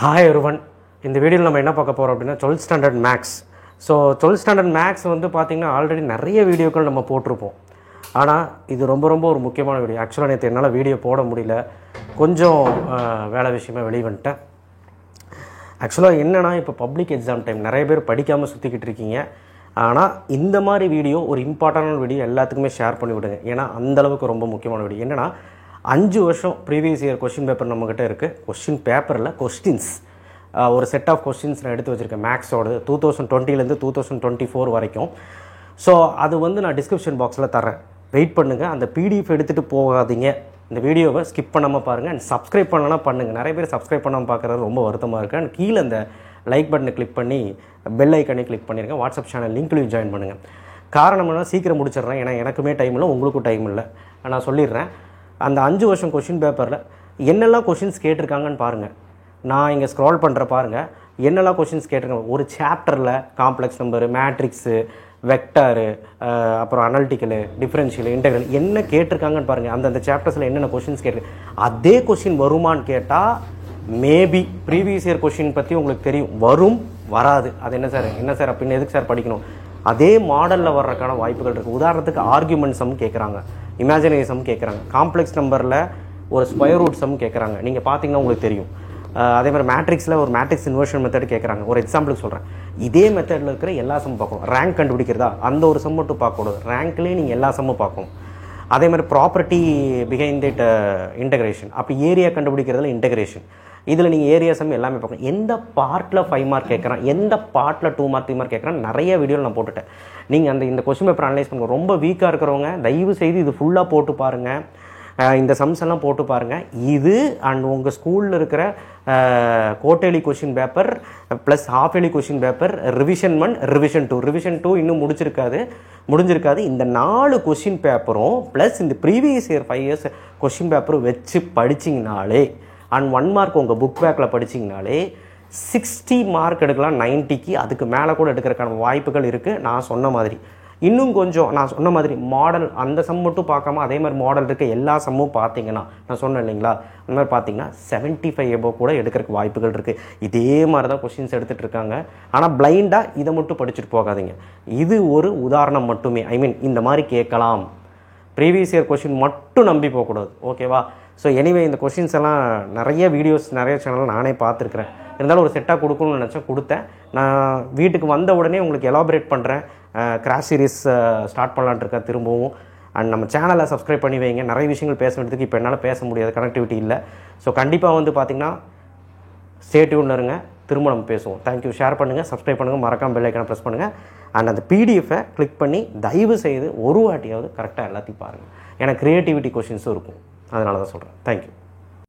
Hi everyone. In the video நம்ம என்ன பார்க்க போறோம் அப்படினா 12th standard max. So 12th standard max வந்து பாத்தீங்கன்னா ஆல்ரெடி நிறைய வீடியோக்கள் நம்ம போட்டுருப்போம். ஆனா இது ரொம்ப ஒரு முக்கியமான வீடியோ. ஆக்சுவலா நேத்து என்னால வீடியோ போட முடியல. கொஞ்சம் வேலை விஷயமா வெளிய வந்துட்டேன். ஆக்சுவலா என்னன்னா இப்ப பப்ளிக் எக்ஸாம் டைம் நிறைய பேர் படிக்காம சுத்திக்கிட்டு இருக்கீங்க. ஆனா இந்த மாதிரி வீடியோ ஒரு இம்பார்ட்டன்டான வீடியோ எல்லாத்துக்குமே ஷேர் பண்ணி விடுங்க. ஏன்னா அந்த அளவுக்கு ரொம்ப முக்கியமான வீடியோ. என்னன்னா 5 வருஷம் ப்ரீவியஸ் இயர் क्वेश्चन பேப்பர் நம்மகிட்ட இருக்கு. क्वेश्चन பேப்பர்ல क्वेश्चंस ஒரு செட் ஆஃப் क्वेश्चंस நான் எடுத்து வச்சிருக்கேன் மேக்ஸோட 2020 ல இருந்து 2024 வரைக்கும். சோ அது வந்து நான் டிஸ்கிரிப்ஷன் பாக்ஸ்ல தரேன். வெயிட் பண்ணுங்க. அந்த PDF எடுத்துட்டு போகாதீங்க. இந்த வீடியோவை ஸ்கிப் பண்ணாம பாருங்க and subscribe பண்ணலனா பண்ணுங்க. நிறைய பேர் subscribe பண்ணாம பார்க்கறது ரொம்ப வருத்தமா இருக்கு. and கீழ அந்த லைக் பட்டனை கிளிக் பண்ணி பெல் ஐகானை கிளிக் பண்ணிருங்க. வாட்ஸ்அப் சேனல் லிங்க்லயும் ஜாயின் பண்ணுங்க. காரணம் என்ன சீக்கிரம் முடிச்சிடுறேன். ஏன்னா எனக்குமே டைம் இல்ல உங்களுக்கும் டைம் இல்ல. நான் சொல்லிடுறேன். அந்த 5 வருஷம் क्वेश्चन பேப்பர்ல என்னெல்லாம் क्वेश्चंस கேட்டிருக்காங்கன்னு பாருங்க. நான் இங்க ஸ்க்ரால் பண்ற பாருங்க. என்னெல்லாம் क्वेश्चंस கேட்டிருக்காங்க. ஒரு சாப்டர்ல காம்ப்ளெக்ஸ் நம்பர், மேட்ரிக்ஸ், வெக்டர், அப்புறம் அனலிட்டிக்கல், டிஃபரன்ஷியல், இன்டெகிரல் என்ன கேட்டிருக்காங்கன்னு பாருங்க. அந்த சாப்டர்ஸ்ல என்னென்ன क्वेश्चंस கேட்டிருக்கு. அதே क्वेश्चन வருமான்னு கேட்டா மேபி ப்ரீவியஸ் இயர் क्वेश्चन பத்தி உங்களுக்கு தெரியும். வரும் வராது. அது என்ன சார் அப்ப எதுக்கு சார் படிக்கணும்? அதே மாடல்ல வர்றதுக்கான வாய்ப்புகள் இருக்கு. உதாரணத்துக்கு ஆர்குமென்ட் சம் கேக்குறாங்க, இமேஜினரி சம் கேக்குறாங்க, காம்ப்ளெக்ஸ் நம்பர்ல ஒரு ஸ்கொயர் ரூட் சம் கேக்குறாங்க. நீங்க பாத்தீங்கன்னா உங்களுக்கு தெரியும். அதே மாதிரி மேட்ரிக்ஸ்ல ஒரு மேட்ரிக்ஸ் இன்வர்ஷன் மெத்தட் கேக்குறாங்க. ஒரு எக்ஸாம்பிளுக்கு சொல்றேன். இதே மெத்தட்ல இருக்கிற எல்லா சம் பார்க்கணும். ரேங்க் கண்டுபிடிக்கிறதா அந்த ஒரு சம் மட்டும் பார்க்க கூடாது. ரேங்க்லயே நீங்க எல்லா சம்மும் பார்க்கணும். அதே மாதிரி ப்ராப்பர்ட்டி பிஹைண்ட் இட் இன்டகிரேஷன், அப்படி ஏரியா கண்டுபிடிக்கிறதுல இன்டகிரேஷன், இதுல நீங்க ஏரியா சம் எல்லாமே பார்க்கணும். எந்த பார்ட்ல 5 மார்க் கேட்கறான், எந்த பார்ட்ல 2 மார்க் 3 மார்க் கேட்கறான், நிறைய வீடியோல நான் போட்டுட்டேன். நீங்க இந்த क्वेश्चन பேப்பர் அனலைஸ் பண்ணுங்க. ரொம்ப வீக்கா இருக்கிறவங்க தயவு செய்து இது ஃபுல்லா போட்டு பாருங்க. இந்த சம்ஸ் எல்லாம் போட்டு பாருங்க. இது அண்ட் உங்க ஸ்கூல்ல இருக்கிற quarterly question paper plus half yearly question paper revision 1 revision 2 இன்னும் முடிஞ்சிருக்காது. இந்த 4 क्वेश्चन பேப்பரும் பிளஸ் இந்த ப்ரீவியஸ் இயர் 5 இயர்ஸ் क्वेश्चन பேப்பரும் வெச்சு படிச்சீங்கனாலே அண்ட் 1 மார்க் உங்க புக் பேக்ல படிச்சீங்கனாலே 60 மார்க் எடுக்கலாம். 90க்கு அதுக்கு மேல கூட எடுக்கிறதுக்கான வாய்ப்புகள் இருக்கு. நான் சொன்ன மாதிரி இன்னும் கொஞ்சம் நான் சொன்ன மாதிரி மாடல் அந்த சம் மட்டும் பார்க்காம அதே மாதிரி மாடல் இருக்க எல்லா சம்மும் பார்த்தீங்கன்னா நான் சொன்னேன் இல்லைங்களா, அந்த மாதிரி பார்த்தீங்கன்னா 75 எபோ கூட எடுக்கிறதுக்கு வாய்ப்புகள் இருக்கு. இதே மாதிரி தான் क्वेश्चंस எடுத்துட்டு இருக்காங்க. ஆனால் பிளைண்டா இதை மட்டும் படிச்சுட்டு போகாதீங்க. இது ஒரு உதாரணம் மட்டுமே. ஐ மீன் இந்த மாதிரி கேட்கலாம். ப்ரீவியஸ் இயர் क्वेश्चन மட்டும் நம்பி போகக்கூடாது. ஓகேவா? ஸோ எனிவே இந்த क्वेश्चंस எல்லாம் நிறைய வீடியோஸ் நிறைய சேனல் நானே பார்த்துருக்கிறேன். இருந்தாலும் ஒரு செட்டாக கொடுக்கணும்னு நினச்சேன், கொடுத்தேன். நான் வீட்டுக்கு வந்த உடனே உங்களுக்கு எலாபரேட் பண்ணுறேன். கிராஷ் சீரிஸ் ஸ்டார்ட் பண்ணலான்ட்டு இருக்கேன் திரும்பவும். அண்ட் நம்ம சேனலை சப்ஸ்கிரைப் பண்ணி வைங்க. நிறைய விஷயங்கள் பேச வேண்டியதுக்கு இப்போ என்னால் பேச முடியாது, கனெக்டிவிட்டி இல்லை. ஸோ கண்டிப்பாக வந்து பார்த்தீங்கன்னா ஸ்டே டியூன்ல இருங்க. திரும்ப நம்ம பேசுவோம். தேங்க்யூ. ஷேர் பண்ணுங்கள், சப்ஸ்கிரைப் பண்ணுங்கள், மறக்காம பெல் ஐக்கானை ப்ரெஸ் பண்ணுங்கள். அண்ட் அந்த பிடிஎஃபை கிளிக் பண்ணி தயவு செய்து ஒரு வாட்டியாவது கரெக்டாக எல்லாத்தையும் பாருங்கள். ஏன்னா க்ரியேட்டிவிட்டி क्वेश्चंஸும் இருக்கும். அதனால தான் சொல்கிறேன். தேங்க்யூ.